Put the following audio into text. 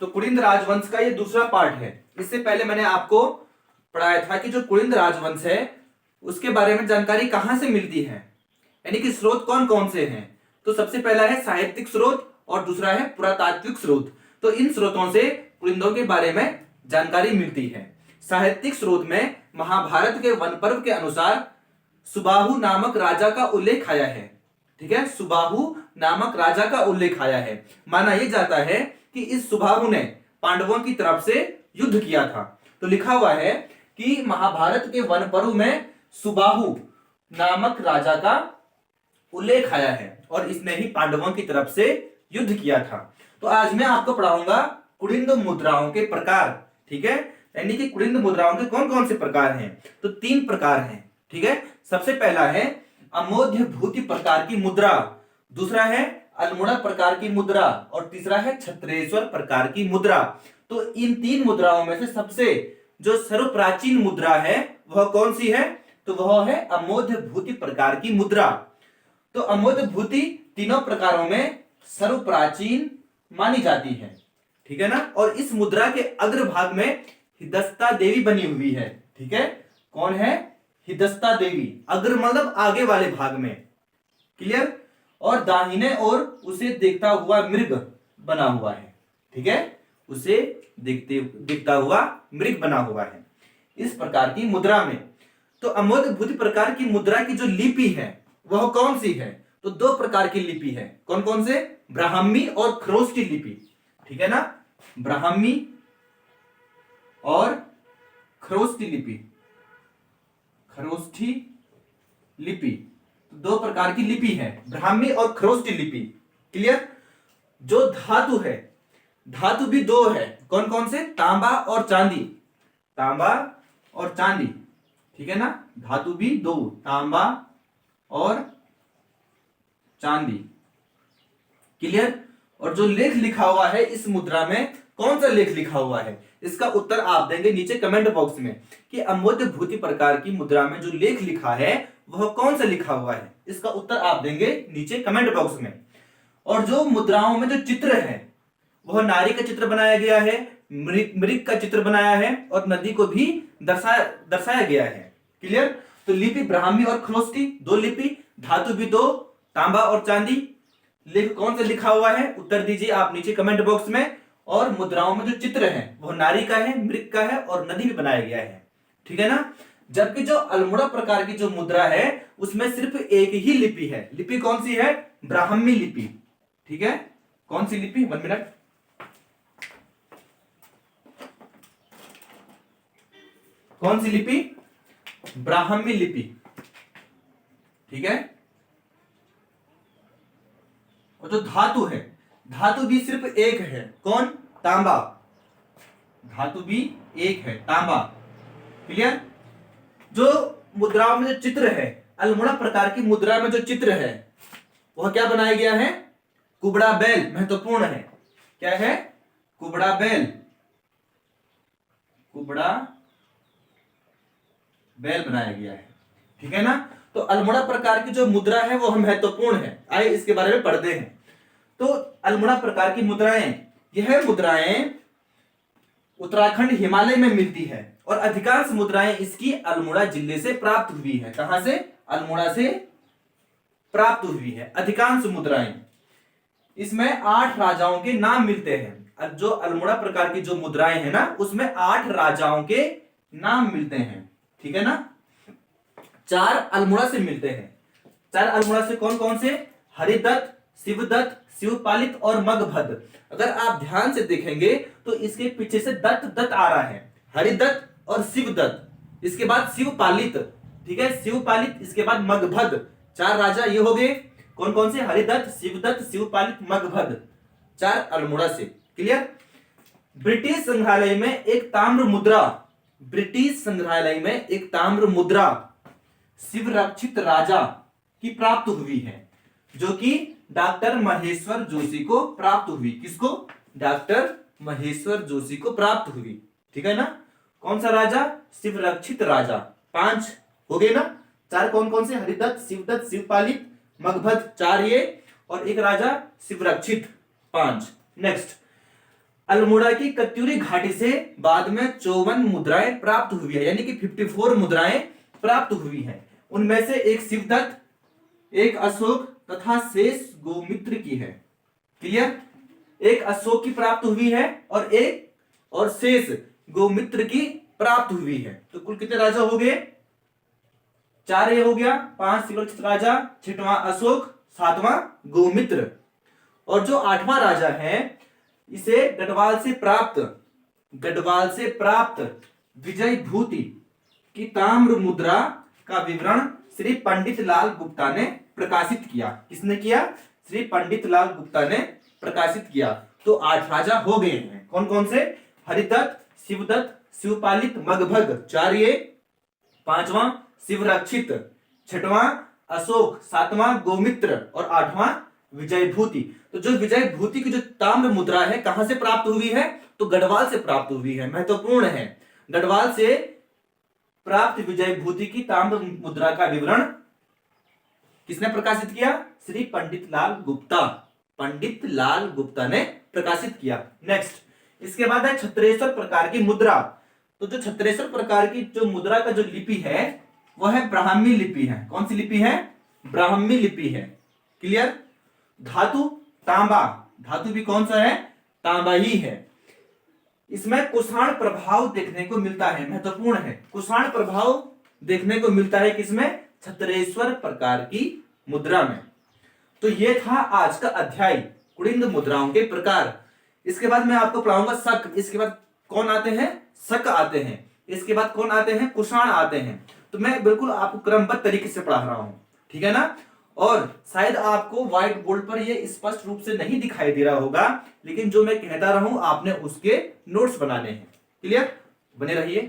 तो कुलिंद राजवंश का ये दूसरा पार्ट है। इससे पहले मैंने आपको पढ़ाया था कि जो कुलिंद राजवंश है उसके बारे में जानकारी कहां से मिलती है, यानी कि स्रोत कौन कौन से हैं। तो सबसे पहला है साहित्यिक स्रोत और दूसरा है पुरातात्विक स्रोत। तो इन स्रोतों से कुलिंदों के बारे में जानकारी मिलती है। साहित्यिक स्रोत में महाभारत के वन पर्व के अनुसार सुबाहु नामक राजा का उल्लेख आया है। ठीक है, सुबाहु नामक राजा का उल्लेख आया है। माना यह जाता है कि इस सुबाहु ने पांडवों की तरफ से युद्ध किया था। तो लिखा हुआ है कि महाभारत के वन पर्व में सुबाहु नामक राजा का उल्लेख आया है और इसने ही पांडवों की तरफ से युद्ध किया था। तो आज मैं आपको पढ़ाऊंगा कुलिंद मुद्राओं के प्रकार। ठीक है, यानी कि कुलिंद मुद्राओं के कौन कौन से प्रकार हैं। तो 3 प्रकार हैं। ठीक है, सबसे पहला है अमोध्य भूति प्रकार की मुद्रा, दूसरा है अल्मोड़ा प्रकार की मुद्रा और तीसरा है छत्रेश्वर प्रकार की मुद्रा। तो इन 3 मुद्राओं में से सबसे जो सर्वप्राचीन मुद्रा है वह कौन सी है, तो वह है अमोध्य भूति प्रकार की मुद्रा। तो अमोध्य भूति तीनों प्रकारों में सर्वप्राचीन मानी जाती है। ठीक है ना, और इस मुद्रा के अग्रभाग में हिदस्ता देवी बनी हुई है। ठीक है, कौन है, हिदस्ता देवी, अग्र मतलब आगे वाले भाग में, क्लियर, और दाहिने ओर उसे देखता हुआ मृग बना हुआ है। ठीक है, उसे दिखता हुआ मृग बना हुआ है इस प्रकार की मुद्रा में। तो अमोघ भूति प्रकार की मुद्रा की जो लिपि है वह कौन सी है, तो 2 प्रकार की लिपि है। कौन कौन से, ब्राह्मी और खरोष्ठी लिपि। ठीक है ना, ब्राह्मी और खरोष्ठी लिपि, खरोष्ठी लिपि 2 प्रकार की लिपि है, ब्राह्मी और खरोष्ठी लिपि। क्लियर। जो धातु है, धातु भी 2 है। कौन कौन से, तांबा और चांदी, तांबा और चांदी। ठीक है ना, धातु भी 2, तांबा और चांदी। क्लियर। और जो लेख लिखा हुआ है इस मुद्रा में, कौन सा लेख लिखा हुआ है, इसका उत्तर आप देंगे नीचे कमेंट बॉक्स में कि अमोघ भूति प्रकार की मुद्रा में जो लेख लिखा है वह कौन सा लिखा हुआ है। इसका उत्तर आप देंगे नीचे कमेंट बॉक्स में। और जो मुद्राओं में जो चित्र है वह नारी का चित्र बनाया गया है, मृग का चित्र बनाया है और नदी को भी दर्शाया गया है। क्लियर। तो लिपि ब्राह्मी और खरोष्ठी 2 लिपि, धातु भी 2, तांबा और चांदी। लेख कौन सा लिखा हुआ है, उत्तर दीजिए आप नीचे कमेंट बॉक्स में। और मुद्राओं में जो चित्र है वह नारी का है, मृग का है और नदी भी बनाया गया है। ठीक है ना। जबकि जो अल्मोड़ा प्रकार की जो मुद्रा है उसमें सिर्फ एक ही लिपि है। लिपि कौन सी है, ब्राह्मी लिपि। ठीक है, कौन सी लिपि, 1 मिनट, कौन सी लिपि, ब्राह्मी लिपि। ठीक है। और जो धातु है, धातु भी सिर्फ एक है। कौन, तांबा, धातु भी एक है, तांबा। क्लियर। जो मुद्राओं में जो चित्र है, अल्मोड़ा प्रकार की मुद्रा में जो चित्र है वह क्या बनाया गया है, कुबड़ा बैल, महत्वपूर्ण है। क्या है, कुबड़ा बैल, कुबड़ा बैल बनाया गया है। ठीक है ना। तो अल्मोड़ा प्रकार की जो मुद्रा है वो महत्वपूर्ण है, आइए इसके बारे में पढ़ते हैं। तो अल्मोड़ा प्रकार की मुद्राएं, यह मुद्राएं उत्तराखंड हिमालय में मिलती है और अधिकांश मुद्राएं इसकी अल्मोड़ा जिले से प्राप्त हुई है। कहां से, अल्मोड़ा से प्राप्त हुई है अधिकांश मुद्राएं। इसमें 8 राजाओं के नाम मिलते हैं। जो अल्मोड़ा प्रकार की जो मुद्राएं है ना उसमें 8 राजाओं के नाम मिलते हैं। ठीक है ना। 4 अल्मोड़ा से मिलते हैं। 4 अल्मोड़ा से कौन कौन से, हरिदत्त, शिवदत्त, शिवपालित और मगभद्र। अगर आप ध्यान से देखेंगे तो इसके पीछे से दत्त आ रहा है, हरिदत्त और शिवदत्त, इसके बाद शिवपालित। ठीक है, शिवपालित, इसके बाद मगभद्र। 4 राजा ये हो गए। कौन कौन से, हरिदत्त, शिवदत्त, शिवपालित, मगभद्र, 4 अल्मोड़ा से। क्लियर। ब्रिटिश संग्रहालय में एक ताम्र मुद्रा, ब्रिटिश संग्रहालय में एक ताम्र मुद्रा शिवरक्षित राजा की प्राप्त हुई है, जो कि डॉक्टर महेश्वर जोशी को प्राप्त हुई। किसको, डॉक्टर महेश्वर जोशी को प्राप्त हुई। ठीक है ना। कौन सा राजा, शिवरक्षित राजा। 5 हो गए ना। 4 कौन कौन से, हरिदत्त, शिवदत्त, शिवपालित, मगभद्र, 4 ये, और एक राजा शिवरक्षित, 5। नेक्स्ट, अल्मोड़ा की कत्यूरी घाटी से बाद में 54 मुद्राएं प्राप्त हुई है, यानी कि 54 मुद्राएं प्राप्त हुई हैं। उनमें से एक शिवदत्त, एक अशोक तथा शेष गोमित्र की है। क्लियर? एक अशोक की प्राप्त हुई है और शेष गोमित्र की प्राप्त हुई है। तो कुल कितने राजा हो गए? 4 ये हो गया, 5 शिवरक्षित राजा, 6वां अशोक, 7वां गोमित्र। और जो 8वां राजा है, इसे गढ़वाल से प्राप्त विजय भूति की ताम्र मुद्रा का विवरण श्री पंडित लाल गुप्ता ने प्रकाशित किया। किसने किया? श्री पंडित लाल गुप्ता ने प्रकाशित किया। तो 8 राजा हो गए हैं। कौन कौन से? हरिदत्त, शिवदत्त, शिवपालित, मगभग 4 ये, 5वां शिवरक्षित, 6वां अशोक, 7वां गोमित्र और 8वां विजय भूति। तो जो विजय भूति की जो ताम्र मुद्रा है, कहां से प्राप्त हुई है? तो गढ़वाल से प्राप्त हुई है। महत्वपूर्ण है, गढ़वाल से प्राप्त विजय भूति की ताम्र मुद्रा का विवरण किसने प्रकाशित किया? श्री पंडित लाल गुप्ता ने प्रकाशित किया। नेक्स्ट, इसके बाद है 36 प्रकार की मुद्रा। तो जो 36 प्रकार की जो मुद्रा का जो लिपि है, वह है ब्राह्मी लिपि है। कौन सी लिपि है? ब्राह्मी लिपि है। क्लियर? धातु तांबा, धातु भी कौन सा है? तांबा ही है। इसमें कुषाण प्रभाव देखने को मिलता है। महत्वपूर्ण है, कुषाण प्रभाव देखने को मिलता है किसमें? 36 प्रकार की मुद्रा में। तो ये था आज का अध्याय, कुड़िंद मुद्राओं के प्रकार। इसके बाद मैं आपको पढ़ाऊंगा शक। इसके बाद कौन आते हैं? शक आते हैं। इसके बाद कौन आते हैं? कुषाण आते हैं। तो मैं बिल्कुल आपको क्रमबद्ध तरीके से पढ़ा रहा हूं, ठीक है ना? और शायद आपको व्हाइट बोर्ड पर ये स्पष्ट रूप से नहीं दिखाई दे रहा होगा, लेकिन जो मैं कहता रहा हूं आपने उसके नोट्स बनाने हैं। क्लियर? बने रहिए।